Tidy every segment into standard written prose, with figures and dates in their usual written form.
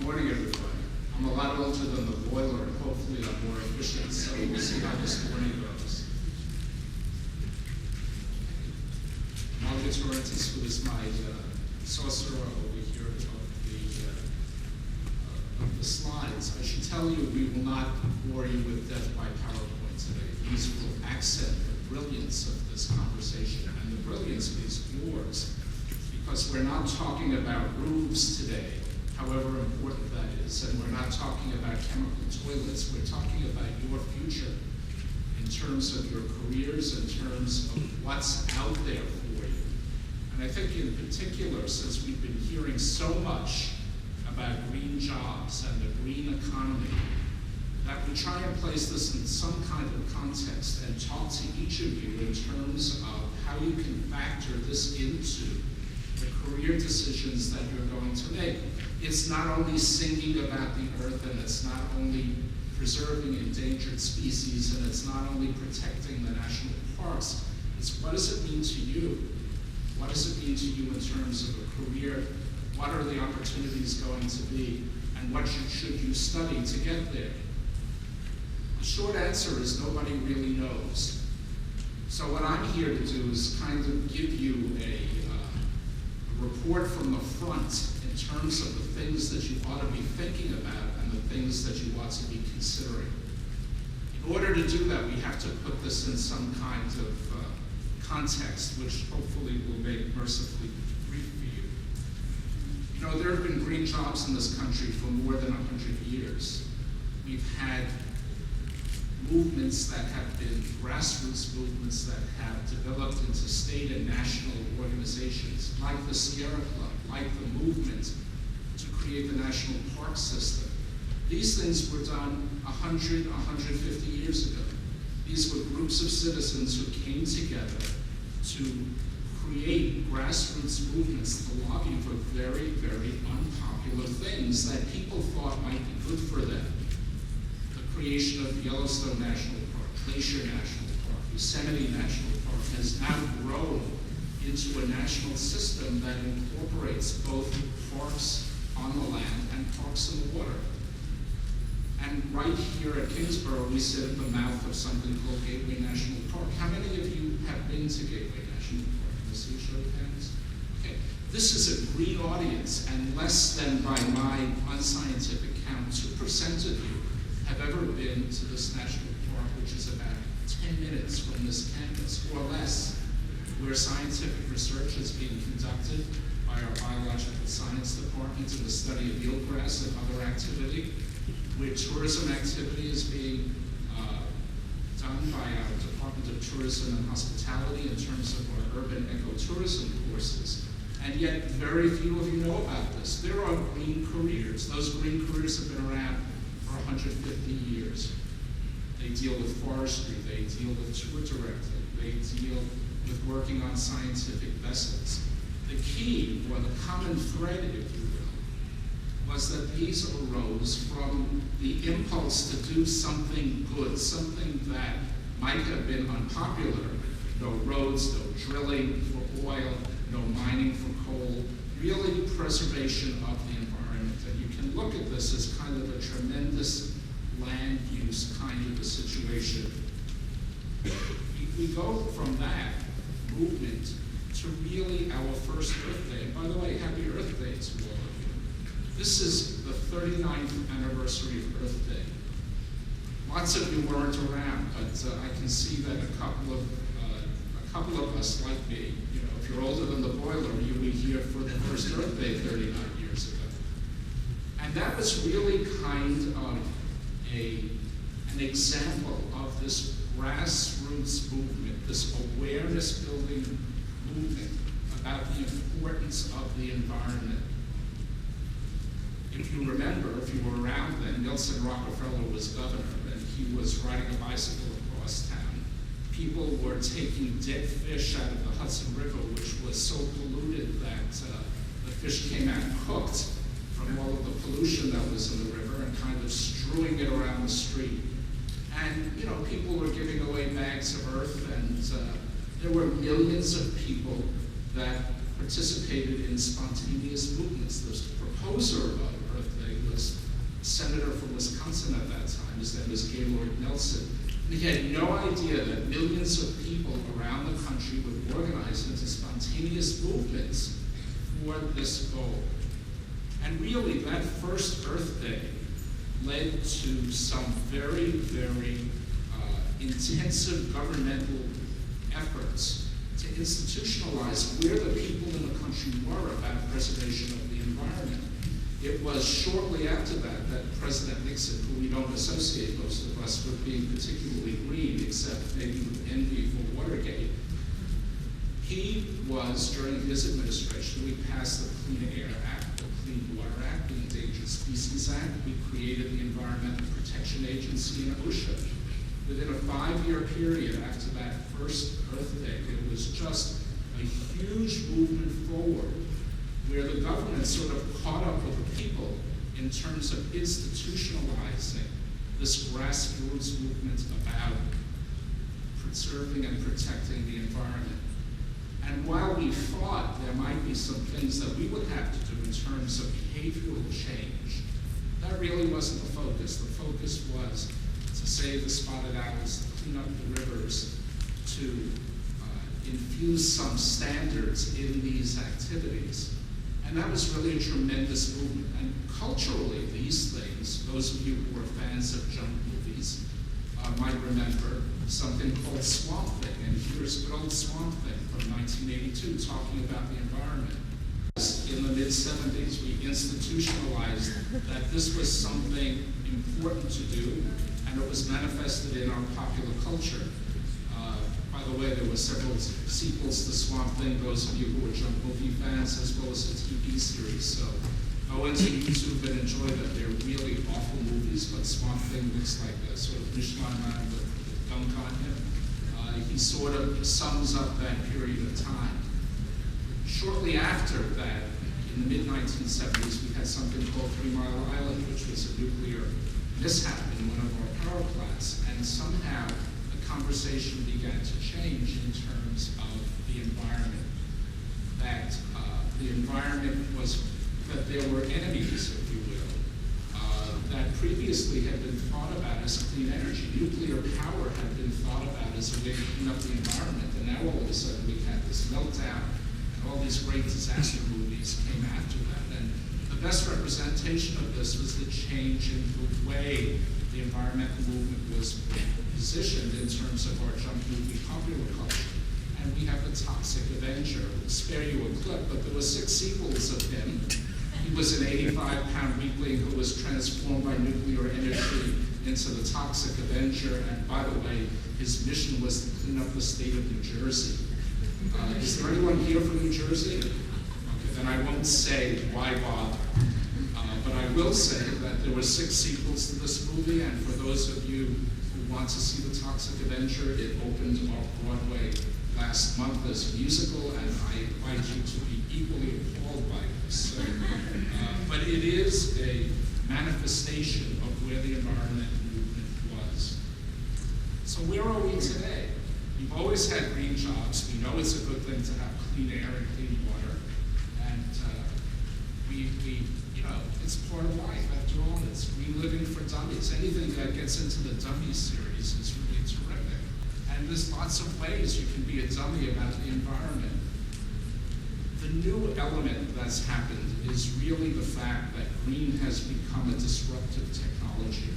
morning, everybody. I'm a lot older than the boiler, and hopefully I'm more efficient, so we'll see how this morning goes. Margaret Torrentes, who is my sorcerer over here of the slides. I should tell you, we will not bore you with death by PowerPoint today. These will accent the brilliance of this conversation, and the brilliance is yours, because we're not talking about roofs today, however important that is, and we're not talking about chemical toilets. We're talking about your future in terms of your careers, in terms of what's out there for you. And I think in particular, since we've been hearing so much about green jobs and the green economy, that we try and place this in some kind of context and talk to each of you in terms of how you can factor this into the career decisions that you're going to make. It's not only singing about the earth, and it's not only preserving endangered species, and it's not only protecting the national parks. It's what does it mean to you? What does it mean to you in terms of a career? What are the opportunities going to be? And what should you study to get there? The short answer is nobody really knows. So what I'm here to do is kind of give you a report from the front in terms of the things that you ought to be thinking about and the things that you ought to be considering. In order to do that, we have to put this in some kind of context, which hopefully will make mercifully brief for you. You know, there have been green jobs in this country for more than 100 years. We've had movements that have been grassroots movements that have developed into state and national organizations, like the Sierra Club, like the movement to create the national park system. These things were done 100, 150 years ago. These were groups of citizens who came together to create grassroots movements to lobby for very, very unpopular things that people thought might be good for them. Creation of Yellowstone National Park, Glacier National Park, Yosemite National Park has now grown into a national system that incorporates both parks on the land and parks in the water. And right here at Kingsborough, we sit at the mouth of something called Gateway National Park. How many of you have been to Gateway National Park? Can I see a show of hands? Okay. This is a green audience, and less than, by my unscientific count, 2% of you have ever been to this national park, which is about 10 minutes from this campus, or less, where scientific research is being conducted by our biological science department in the study of eelgrass and other activity, where tourism activity is being done by our Department of Tourism and Hospitality in terms of our urban ecotourism courses. And yet very few of you know about this. There are green careers. Those green careers have been around for 150 years. They deal with forestry, they deal with tour directing, they deal with working on scientific vessels. The key, or the common thread, if you will, was that these arose from the impulse to do something good, something that might have been unpopular. No roads, no drilling for oil, no mining for coal, really preservation of the environment. And you can look at this as kind of a tremendous land use kind of a situation. We go from that movement to really our first Earth Day. And by the way, happy Earth Day to all of you. This is the 39th anniversary of Earth Day. Lots of you weren't around, but I can see that a couple of us, like me, you know, if you're older than the boiler, you were here for the first Earth Day 39 years ago. And that was really kind of an example of this grassroots movement, this awareness building movement about the importance of the environment. If you remember, if you were around then, Nelson Rockefeller was governor, and he was riding a bicycle across town. People were taking dead fish out of the Hudson River, which was so polluted that the fish came out cooked from all of the pollution that was in the river, and kind of strewing it around the street. And, you know, people were giving away bags of earth, and there were millions of people that participated in spontaneous movements. The proposer of Earth Day was Nelson. And he had no idea that millions of people around the country would organize into spontaneous movements for this goal. And really, that first Earth Day led to some very, very intensive governmental efforts to institutionalize where the people in the country were about preservation of the environment. It was shortly after that that President Nixon, who we don't associate most of us with being particularly green, except maybe with envy for Watergate, he was, during his administration, we passed the Clean Air Act, the Clean Water Act, the Endangered Species Act. We created the Environmental Protection Agency and OSHA. Within a 5-year period after that first Earth Day, it was just a huge movement forward where the government sort of caught up with the people in terms of institutionalizing this grassroots movement about preserving and protecting the environment. And while we thought there might be some things that we would have to do in terms of behavioral change, that really wasn't the focus. The focus was to save the spotted owls, to clean up the rivers, to infuse some standards in these activities. And that was really a tremendous movement. And culturally, these things, those of you who are fans of junk movies, might remember something called Swamp Thing. And here's good old Swamp Thing from 1982, talking about the environment. In the mid-70s, we institutionalized that this was something important to do, and it was manifested in our popular culture. By the way, there were several sequels to Swamp Thing, those of you who are junk movie fans, as well as a TV series. So go into YouTube and enjoy them. They're really awful movies, but Swamp Thing looks like a sort of Michelin man with dunk on him. He sort of sums up that period of time. Shortly after that, in the mid-1970s, we had something called 3 Mile Island, which was a nuclear mishap in one of our power plants, and somehow the conversation began to change in terms of the environment. That the environment was, that there were enemies, if you will, that previously had been thought about as clean energy. Nuclear power had been thought about as a way to clean up the environment, and now all of a sudden we had this meltdown, and all these great disaster movies came after that. And the best representation of this was the change in the way the environmental movement was positioned in terms of our junk movie popular culture. And we have the Toxic Avenger. I'll spare you a clip, but there were 6 sequels of him. He was an 85-pound weakling who was transformed by nuclear energy into the Toxic Avenger. And by the way, his mission was to clean up the state of New Jersey. Is there anyone here from New Jersey? Okay, then I won't say why bother. But I will say that there were 6 sequels to this movie, and for those of you who want to see the Toxic Avenger, it opened off Broadway last month as a musical, and I invite you to be equally appalled by this. But it is a manifestation of where the environment movement was. So where are we today? We've always had green jobs. We know it's a good thing to have clean air and clean water. And you know, it's part of life. After all, it's green living for dummies. Anything that gets into the dummy series is really terrific. And there's lots of ways you can be a dummy about the environment. The new element that's happened is really the fact that green has become a disruptive technology.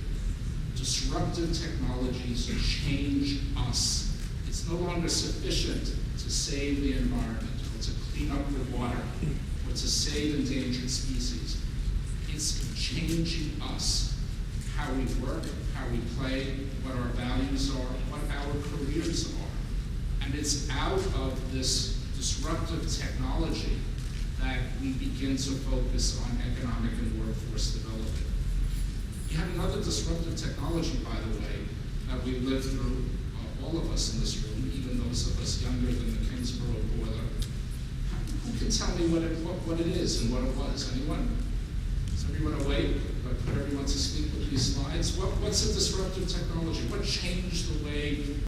Disruptive technologies change us. It's no longer sufficient to save the environment, or to clean up the water, or to save endangered species. It's changing us, how we work, how we play, what our values are, what our careers are. And it's out of this disruptive technology that we begin to focus on economic and workforce development. You have another disruptive technology, by the way, that we live through, all of us in this room, even those of us younger than the Kingsborough boiler. Who can tell me what it is and what it was? Anyone? Is everyone awake? I put everyone to sleep with these slides. What's a disruptive technology? What changed the way